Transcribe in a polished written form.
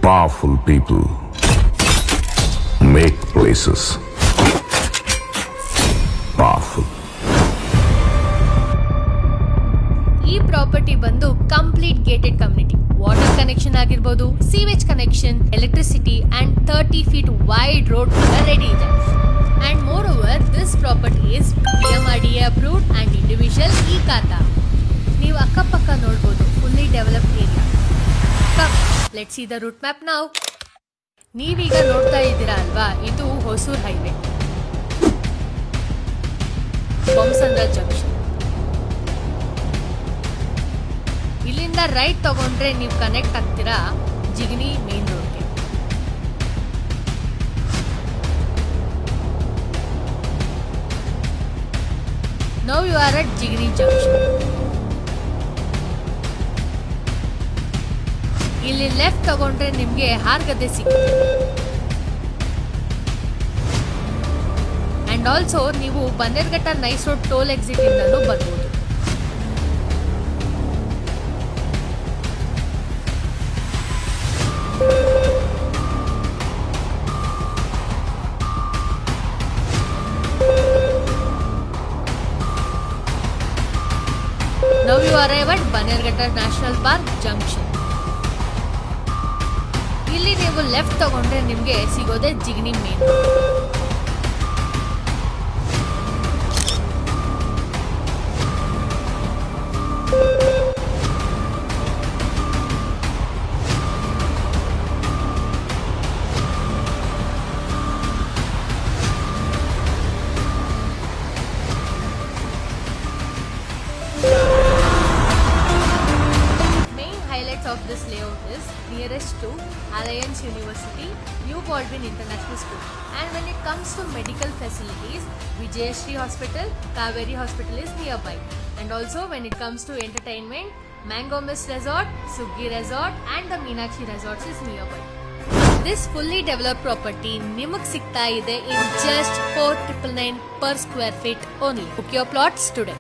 Powerful people make places powerful. ಈ property ಬಂದು complete gated community. Water connection ಆಗಿರ್ಬೋದು, sewage connection, electricity and 30 feet wide road ಕೂಡ ready ಇದೆ. And moreover this property is PMRDA approved and individual e khata. ನೀವು ಅಕ್ಕಪಕ್ಕ ನೋಡ್ಬೋದು, fully developed area. Let's see the route map now. ನೀವೀಗ ನೋಡ್ತಾ ಇದ್ದೀರಾ ಅಲ್ವಾ, ಇದು ಹೊಸೂರ್ ಹೈವೇ, ಬೊಮ್ಮಸಂದ್ರ ಜಂಕ್ಷನ್. ಇಲ್ಲಿಂದ ರೈಟ್ ತಗೊಂಡ್ರೆ ನೀವು ಕನೆಕ್ಟ್ ಆಗ್ತೀರಾ ಜಿಗಣಿ ಮೇನ್ ರೋಡ್ಗೆ. Now you are at Jigani junction. ಇಲ್ಲಿ ಲೆಫ್ಟ್ ತಗೊಂಡ್ರೆ ನಿಮ್ಗೆ ಹಾರ್ಗದ್ದೆ ಸಿಗುತ್ತೆ. ಅಂಡ್ ಆಲ್ಸೋ ನೀವು Bannerghatta nice road toll exit ಇಂದನೂ ಬರ್ಬೋದು. Now you arrive at Bannerghatta national park junction. ಇಲ್ಲಿ ನೀವು ಲೆಫ್ಟ್ ತಗೊಂಡ್ರೆ ನಿಮ್ಗೆ ಸಿಗೋದೆ Jigani main. Of this layout is nearest to Alliance University, New Baldwin International School. And when it comes to medical facilities, Vijayashree Hospital, Kaveri Hospital is nearby. And also when it comes to entertainment, Mango Mist Resort, Suggi Resort and the Meenakshi Resorts is nearby. This fully developed property ನಿಮಗ್ ಸಿಗ್ತಾ ಇದೆ in just 4,999 per square feet only. Book your plots today.